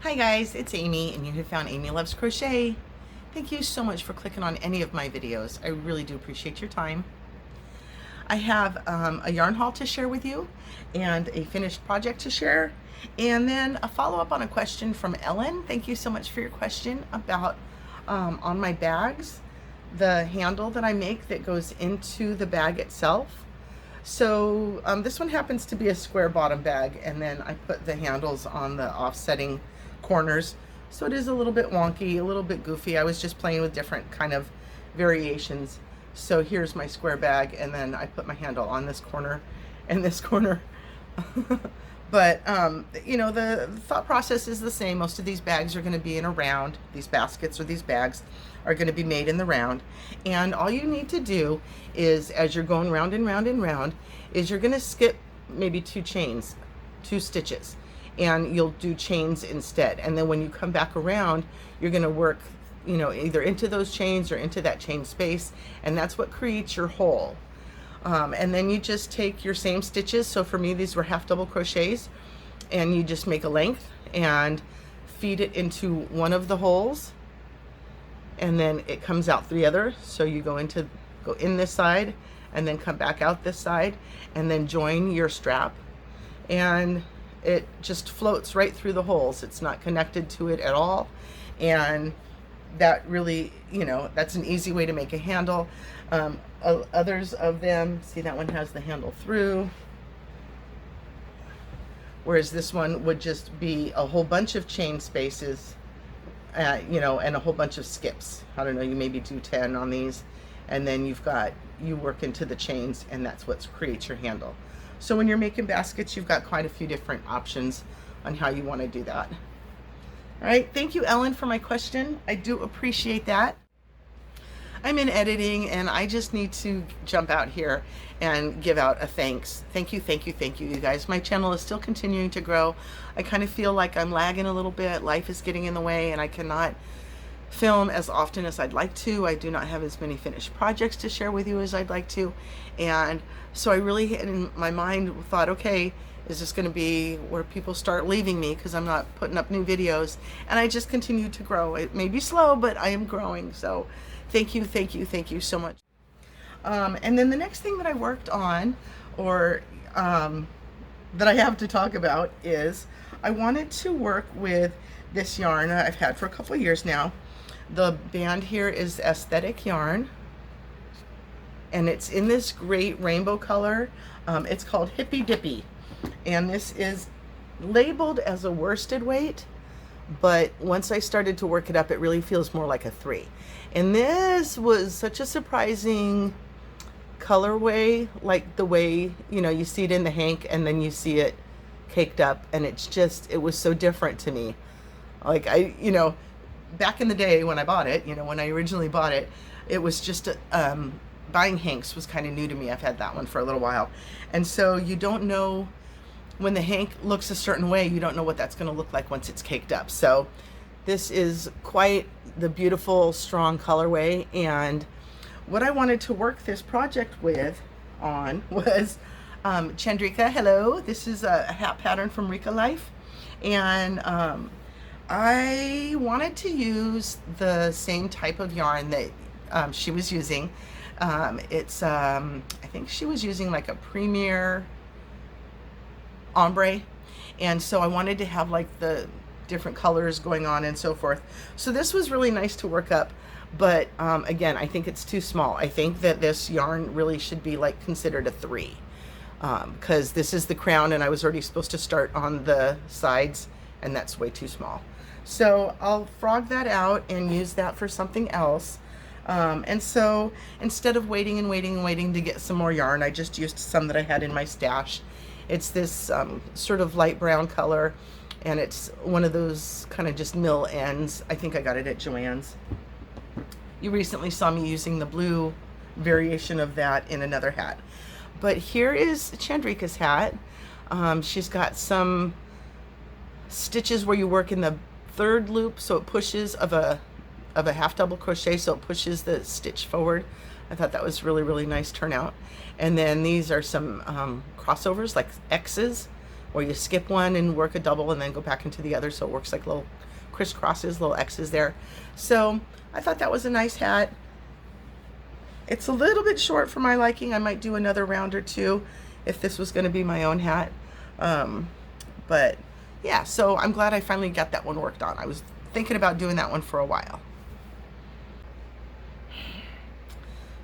Hi guys, it's Amy and you have found Amy Loves Crochet. Thank you so much for clicking on any of my videos. I really do appreciate your time. I have a yarn haul to share with you and a finished project to share, and then a follow-up on a question from Ellen. Thank you so much for your question about on my bags, the handle that I make that goes into the bag itself. So this one happens to be a square bottom bag, and then I put the handles on the offsetting corners. So it is a little bit wonky, a little bit goofy. I was just playing with different kind of variations. So here's my square bag, and then I put my handle on this corner and this corner. But you know, the thought process is the same. Most of these bags are going to be in a round. These baskets or these bags are going to be made in the round, and all you need to do is, as you're going round and round and round, is you're going to skip maybe two stitches, and you'll do chains instead. And then when you come back around, you're going to work, you know, either into those chains or into that chain space, and that's what creates your hole. And then you just take your same stitches. So for me, these were half double crochets, and you just make a length and feed it into one of the holes, and then it comes out the other. So you go in this side and then come back out this side, and then join your strap, and it just floats right through the holes. It's not connected to it at all. And that really, you know, that's an easy way to make a handle. Others of them, see, that one has the handle through, whereas this one would just be a whole bunch of chain spaces, you know, and a whole bunch of skips. I don't know, you maybe do 10 on these, and then you work into the chains, and that's what creates your handle. So when you're making baskets, you've got quite a few different options on how you want to do that. All right, thank you, Ellen, for my question. I do appreciate that. I'm in editing, and I just need to jump out here and give out a thanks. Thank you, thank you, thank you, you guys. My channel is still continuing to grow. I kind of feel like I'm lagging a little bit. Life is getting in the way, and I cannot film as often as I'd like to. I do not have as many finished projects to share with you as I'd like to. And so I really, in my mind, thought, okay, is this going to be where people start leaving me because I'm not putting up new videos? And I just continue to grow. It may be slow, but I am growing. So thank you, thank you, thank you so much. And then the next thing that I worked on, or that I have to talk about, is I wanted to work with this yarn I've had for a couple of years now. The band here is Aesthetic Yarn, and it's in this great rainbow color. It's called Hippy Dippy, and this is labeled as a worsted weight, but once I started to work it up, it really feels more like a 3. And this was such a surprising colorway, like the way, you know, you see it in the hank and then you see it caked up, and it was so different to me. Like, you know, back in the day when I bought it, you know, when I originally bought it, it was just buying hanks was kind of new to me. I've had that one for a little while, and so you don't know, when the hank looks a certain way, you don't know what that's going to look like once it's caked up. So this is quite the beautiful, strong colorway. And what I wanted to work this project on was Chandrika. Hello, this is a hat pattern from Rika Life, and I wanted to use the same type of yarn that she was using. It's I think she was using like a Premier ombre, and so I wanted to have like the different colors going on and so forth. So this was really nice to work up, but again, I think it's too small. I think that this yarn really should be like considered a 3, because this is the crown, and I was already supposed to start on the sides, and that's way too small. So I'll frog that out and use that for something else. And so instead of waiting and waiting and waiting to get some more yarn, I just used some that I had in my stash. It's this sort of light brown color, and it's one of those kind of just mill ends. I think I got it at Joann's. You recently saw me using the blue variation of that in another hat. But here is Chandrika's hat. She's got some stitches where you work in the 3rd loop, so it pushes of a half double crochet, so it pushes the stitch forward. I thought that was really, really nice turnout. And then these are some crossovers, like X's, or you skip one and work a double and then go back into the other, so it works like little crisscrosses, little X's there. So I thought that was a nice hat. It's a little bit short for my liking. I might do another round or two if this was going to be my own hat. But yeah, so I'm glad I finally got that one worked on. I was thinking about doing that one for a while.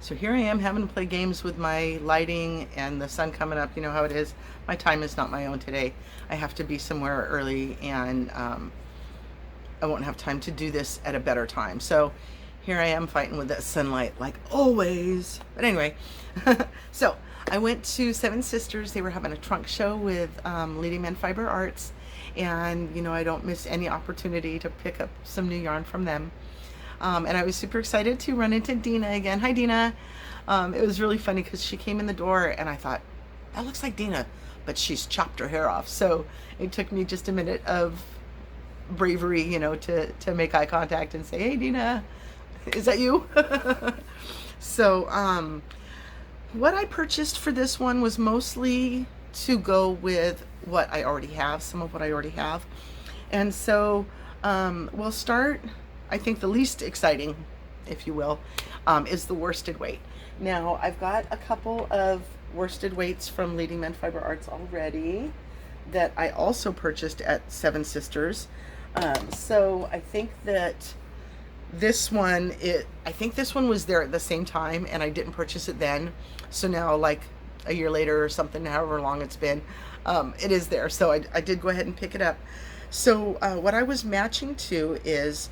So here I am having to play games with my lighting and the sun coming up. You know how it is. My time is not my own today. I have to be somewhere early, and I won't have time to do this at a better time. So here I am fighting with that sunlight like always. But anyway, so I went to Seven Sisters. They were having a trunk show with Leading Men Fiber Arts. And, you know, I don't miss any opportunity to pick up some new yarn from them. And I was super excited to run into Dina again. Hi, Dina. It was really funny because she came in the door and I thought, that looks like Dina, but she's chopped her hair off. So it took me just a minute of bravery, you know, to make eye contact and say, hey, Dina, is that you? So what I purchased for this one was mostly to go with what I already have, some of what I already have. And so we'll start, I think the least exciting, if you will, is the worsted weight. Now I've got a couple of worsted weights from Leading Men Fiber Arts already that I also purchased at Seven Sisters. So I think that this one, I think this one was there at the same time and I didn't purchase it then. So now, like a year later or something, however long it's been, it is there. So I did go ahead and pick it up. So what I was matching to is,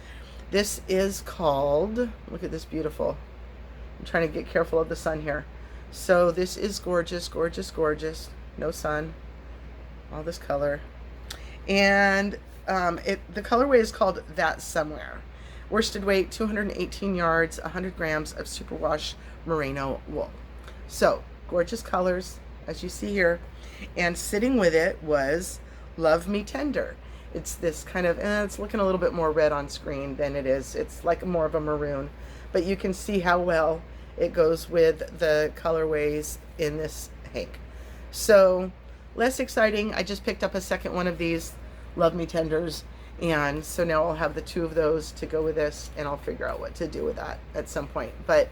this is called, look at this beautiful, I'm trying to get careful of the sun here. So this is gorgeous, gorgeous, gorgeous. No sun, all this color. And the colorway is called That Somewhere. Worsted weight, 218 yards, 100 grams of superwash merino wool. So gorgeous colors, as you see here. And sitting with it was Love Me Tender. It's this kind of, it's looking a little bit more red on screen than it is. It's like more of a maroon, but you can see how well it goes with the colorways in this hank. So less exciting. I just picked up a second one of these Love Me Tenders. And so now I'll have the two of those to go with this, and I'll figure out what to do with that at some point. But,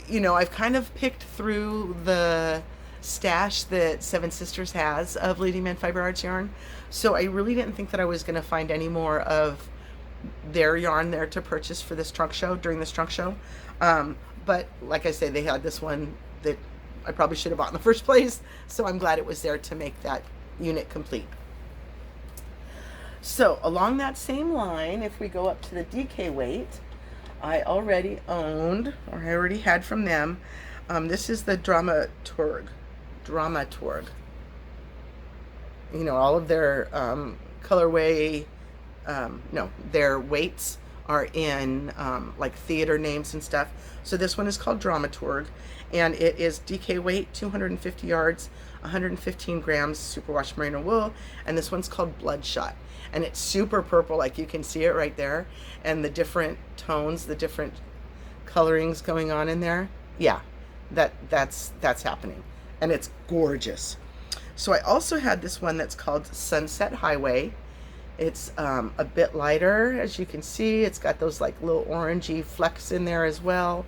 you know, I've kind of picked through the stash that Seven Sisters has of Leading Men Fiber Arts yarn. So I really didn't think that I was going to find any more of their yarn there to purchase for this trunk show, during this trunk show. But like I say, they had this one that I probably should have bought in the first place. So I'm glad it was there to make that unit complete. So along that same line, if we go up to the DK weight, I already owned, or I already had from them, this is the Dramaturg. You know, all of their colorway, no, their weights are in like theater names and stuff. So this one is called Dramaturg, and it is DK weight, 250 yards, 115 grams superwash merino wool, and this one's called Bloodshot. And it's super purple, like you can see it right there, and the different tones, the different colorings going on in there. Yeah, that's happening, and it's gorgeous. So I also had this one that's called Sunset Highway. It's a bit lighter, as you can see. It's got those like little orangey flecks in there as well.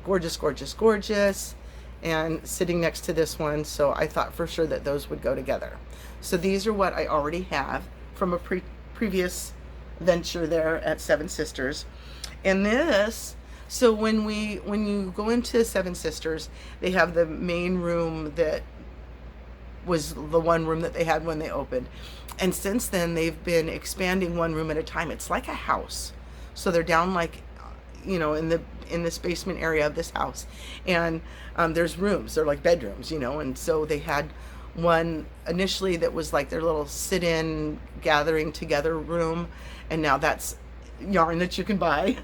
Gorgeous, gorgeous, gorgeous. And sitting next to this one, so I thought for sure that those would go together. So these are what I already have from a previous venture there at Seven Sisters. And this, so when you go into Seven Sisters, they have the main room that was the one room that they had when they opened. And since then, they've been expanding one room at a time. It's like a house. So they're down like, you know, in this basement area of this house. And there's rooms, they're like bedrooms, you know. And so they had one initially that was like their little sit-in gathering together room, and now that's yarn that you can buy.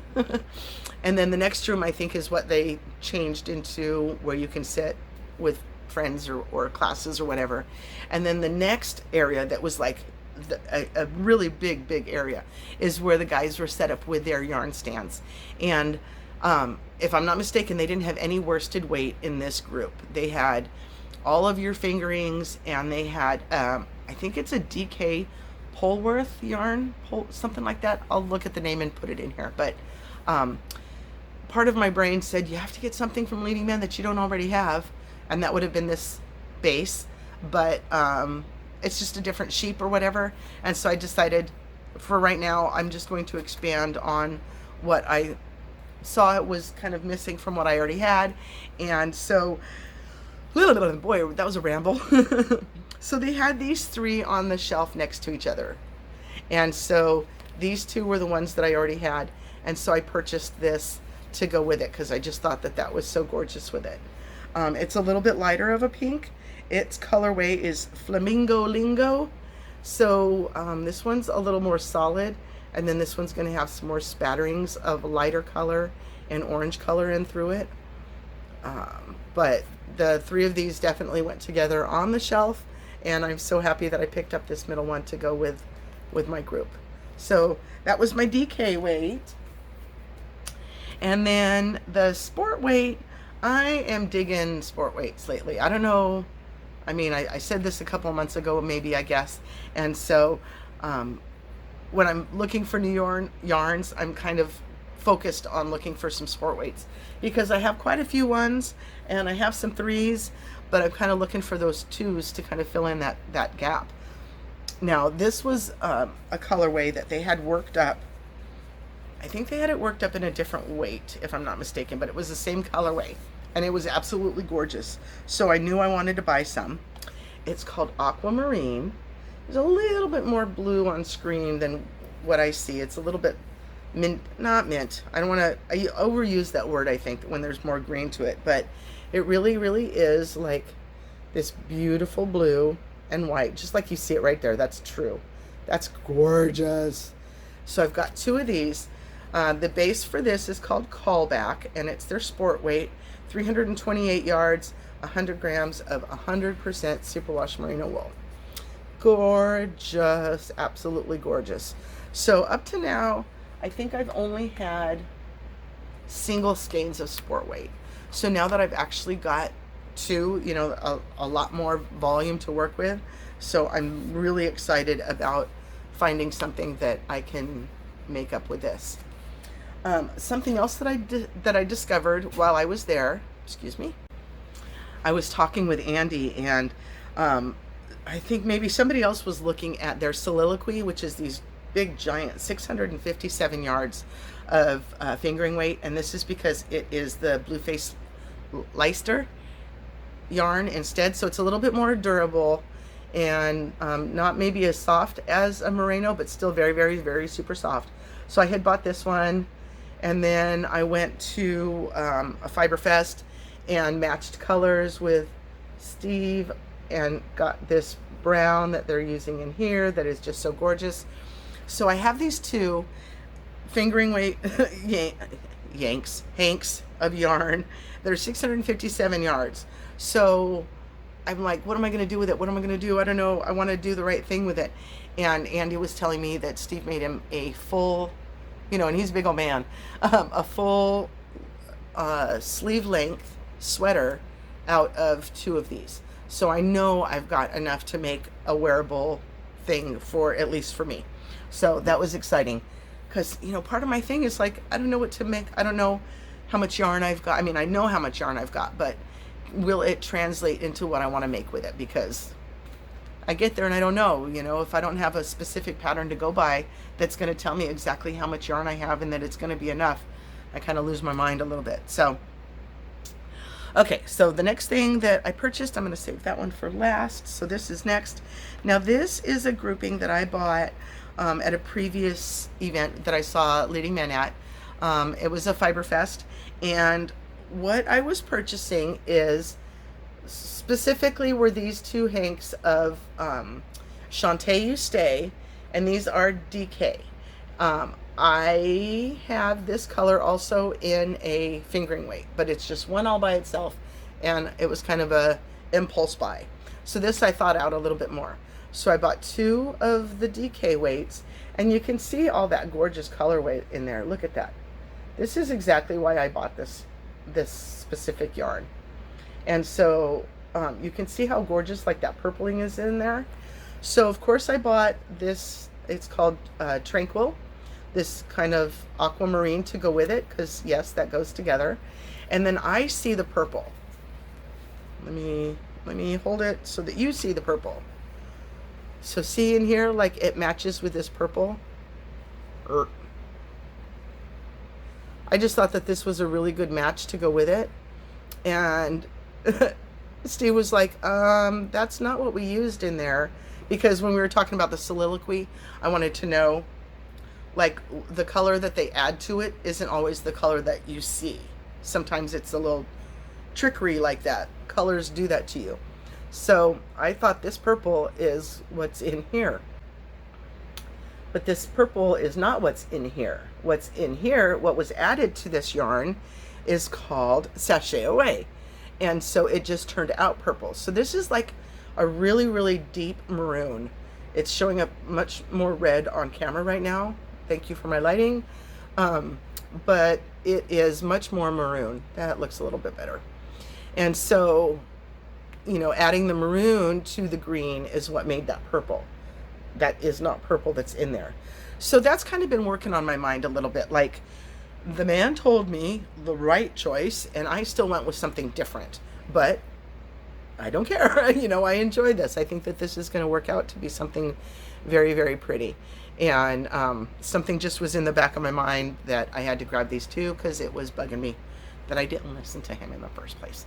And then the next room, I think, is what they changed into where you can sit with friends or classes or whatever. And then the next area that was like a really big area is where the guys were set up with their yarn stands. And if I'm not mistaken, they didn't have any worsted weight in this group. They had all of your fingerings, and they had, I think it's a DK Polworth yarn, something like that. I'll look at the name and put it in here. But part of my brain said, you have to get something from Leading Man that you don't already have. And that would have been this base. But it's just a different sheep or whatever. And so I decided, for right now, I'm just going to expand on what I saw it was kind of missing from what I already had. And so, boy, that was a ramble. So they had these three on the shelf next to each other. And so these two were the ones that I already had. And so I purchased this to go with it because I just thought that that was so gorgeous with it. It's a little bit lighter of a pink. Its colorway is Flamingo Lingo. So this one's a little more solid, and then this one's going to have some more spatterings of lighter color and orange color in through it. But the three of these definitely went together on the shelf, and I'm so happy that I picked up this middle one to go with my group. So that was my DK weight. And then the sport weight, I am digging sport weights lately. I don't know. I mean, I said this a couple of months ago, maybe, I guess. And so when I'm looking for new yarns, I'm kind of focused on looking for some sport weights because I have quite a few ones and I have some threes, but I'm kind of looking for those twos to kind of fill in that gap. Now, this was a colorway that they had worked up. I think they had it worked up in a different weight, if I'm not mistaken, but it was the same colorway. And it was absolutely gorgeous. So I knew I wanted to buy some. It's called Aquamarine. There's a little bit more blue on screen than what I see. It's a little bit mint, not mint. I don't want to, I overuse that word, I think, when there's more green to it. But it really, really is like this beautiful blue and white, just like you see it right there. That's true. That's gorgeous. So I've got two of these. The base for this is called Callback, and it's their sport weight. 328 yards, 100 grams of 100% superwash merino wool. Gorgeous, absolutely gorgeous. So up to now, I think I've only had single skeins of sport weight. So now that I've actually got two, you know, a lot more volume to work with. So I'm really excited about finding something that I can make up with this. Something else that I discovered while I was there, excuse me, I was talking with Andy, and I think maybe somebody else was looking at their Soliloquy, which is these big giant 657 yards of fingering weight, and this is because it is the Blueface Leicester yarn instead, so it's a little bit more durable and not maybe as soft as a merino, but still very, very, very super soft. So I had bought this one. And then I went to a Fiber Fest and matched colors with Steve and got this brown that they're using in here that is just so gorgeous. So I have these two fingering weight hanks of yarn. They're 657 yards. So I'm like, what am I going to do with it? What am I going to do? I don't know. I want to do the right thing with it. And Andy was telling me that Steve made him a full, you know, and he's a big old man, a full sleeve length sweater out of two of these. So I know I've got enough to make a wearable thing for, at least for me. So that was exciting because, you know, part of my thing is like, I don't know what to make. I don't know how much yarn I've got. I mean, I know how much yarn I've got, but will it translate into what I want to make with it? Because I get there and I don't know, you know, if I don't have a specific pattern to go by that's going to tell me exactly how much yarn I have and that it's going to be enough, I kind of lose my mind a little bit. So, okay, so the next thing that I purchased, I'm going to save that one for last. So this is next. Now this is a grouping that I bought at a previous event that I saw Leading Men at. It was a Fiber Fest, and what I was purchasing is specifically were these two hanks of Shante Away, and these are DK. I have this color also in a fingering weight, but it's just one all by itself, and it was kind of a impulse buy. So this I thought out a little bit more. So I bought two of the DK weights, and you can see all that gorgeous colorway in there. Look at that. This is exactly why I bought this specific yarn. And so you can see how gorgeous like that purpling is in there. So of course I bought this, it's called Tranquil, this kind of aquamarine to go with it, because yes, that goes together. And then I see the purple. Let me hold it so that you see the purple. So see in here, like it matches with this purple. I just thought that this was a really good match to go with it. And Steve was like, that's not what we used in there. Because when we were talking about the Soliloquy, I wanted to know, like, the color that they add to it isn't always the color that you see. Sometimes it's a little trickery like that. Colors do that to you. So I thought this purple is what's in here. But this purple is not what's in here. What's in here, what was added to this yarn, is called Sachet Away. And so it just turned out purple. So this is like a really, really deep maroon. It's showing up much more red on camera right now. Thank you for my lighting. But it is much more maroon. That looks a little bit better. And so, you know, adding the maroon to the green is what made that purple. That is not purple that's in there. So that's kind of been working on my mind a little bit. Like, the man told me the right choice, and I still went with something different. But I don't care. You know, I enjoy this. I think that this is going to work out to be something very, very pretty. And something just was in the back of my mind that I had to grab these two because it was bugging me that I didn't listen to him in the first place.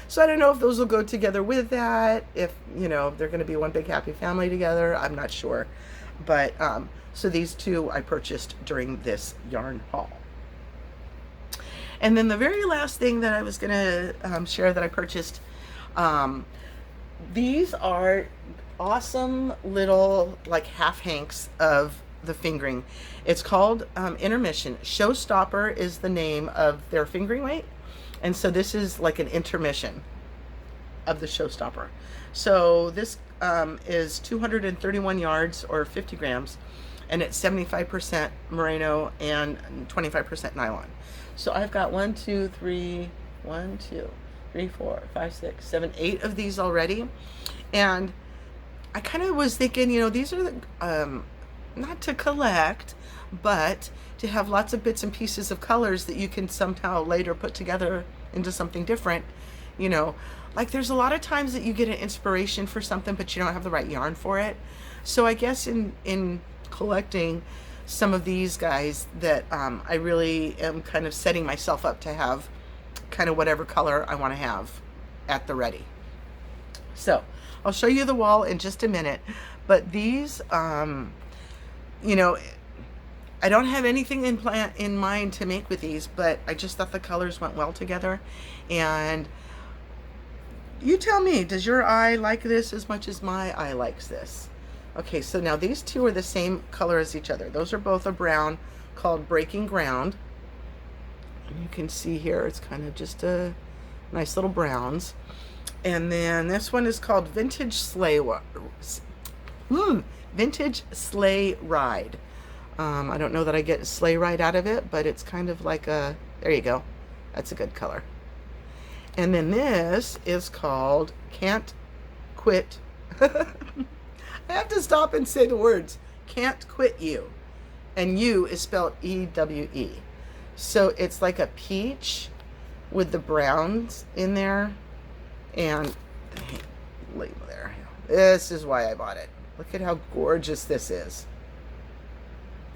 So I don't know if those will go together with that, if, you know, they're going to be one big happy family together. I'm not sure. But so these two I purchased during this yarn haul. And then the very last thing that I was going to share that I purchased, these are awesome little like half hanks of the fingering. It's called Intermission. Showstopper is the name of their fingering weight, and so this is like an intermission of the Showstopper. So this is 231 yards or 50 grams, and it's 75% merino and 25% nylon. So I've got 1, 2, 3, 4, 5, 6, 7, 8 of these already. And I kind of was thinking, you know, these are the, not to collect, but to have lots of bits and pieces of colors that you can somehow later put together into something different. You know, like there's a lot of times that you get an inspiration for something, but you don't have the right yarn for it. So I guess in collecting some of these guys that I really am kind of setting myself up to have kind of whatever color I want to have at the ready. So I'll show you the wall in just a minute, but these, you know, I don't have anything in mind to make with these, but I just thought the colors went well together. And you tell me, does your eye like this as much as my eye likes this? Okay, so now these two are the same color as each other. Those are both a brown called Breaking Ground. And you can see here, it's kind of just a nice little browns. And then this one is called Vintage Sleigh Ride. I don't know that I get sleigh ride out of it, but it's kind of like a, there you go. That's a good color. And then this is called Can't Quit. I have to stop and say the words. Can't Quit You. And you is spelled E-W-E. So it's like a peach with the browns in there. And leave there. This is why I bought it. Look at how gorgeous this is.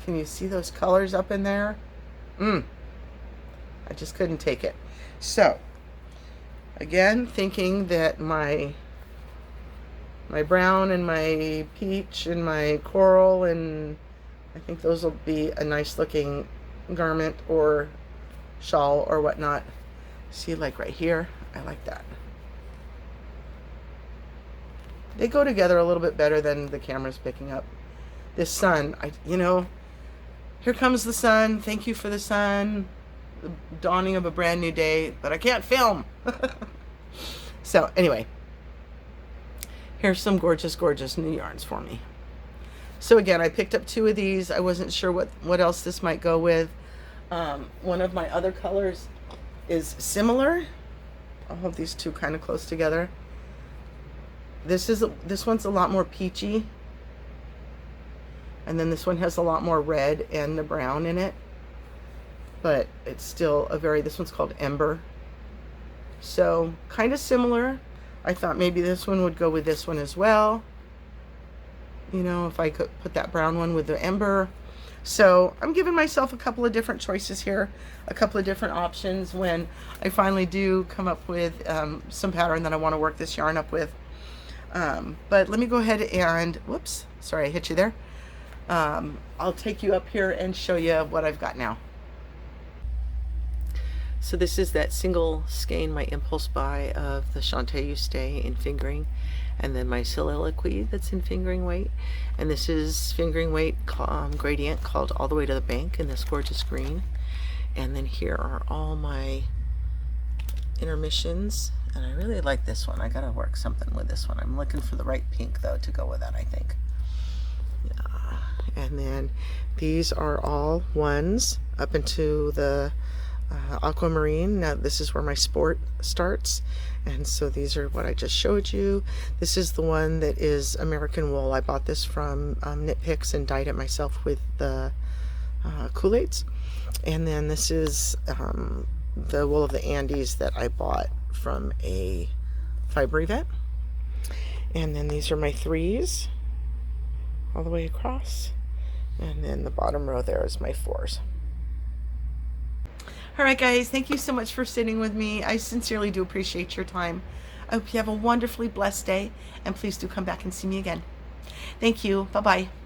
Can you see those colors up in there? I just couldn't take it. So, again, thinking that my brown and my peach and my coral, and I think those will be a nice looking garment or shawl or whatnot. See, like right here, I like that. They go together a little bit better than the camera's picking up. This sun, you know, here comes the sun. Thank you for the sun. The dawning of a brand new day, but I can't film. So anyway, here's some gorgeous, gorgeous new yarns for me. So again, I picked up 2 of these. I wasn't sure what else this might go with. One of my other colors is similar, I'll hold these two kind of close together. This one's a lot more peachy, and then this one has a lot more red and the brown in it, but it's still this one's called Ember. So kind of similar. I thought maybe this one would go with this one as well. You know, if I could put that brown one with the Ember. So I'm giving myself a couple of different choices here, a couple of different options when I finally do come up with some pattern that I want to work this yarn up with. But let me go ahead and, whoops, sorry I hit you there. I'll take you up here and show you what I've got now. So this is that single skein, my impulse buy of the Shante Away in fingering, and then my Soliloquy that's in fingering weight, and this is fingering weight gradient called All the Way to the Bank in this gorgeous green. And then here are all my intermissions, and I really like this one. I gotta work something with this one. I'm looking for the right pink though to go with that, I think. Yeah. And then these are all ones up into the Aquamarine. Now this is where my sport starts, and so these are what I just showed you. This is the one that is American wool. I bought this from Knit Picks and dyed it myself with the Kool-Aids. And then this is the wool of the Andes that I bought from a fiber event. And then these are my threes all the way across, and then the bottom row there is my fours. All right, guys, thank you so much for sitting with me. I sincerely do appreciate your time. I hope you have a wonderfully blessed day, and please do come back and see me again. Thank you. Bye-bye.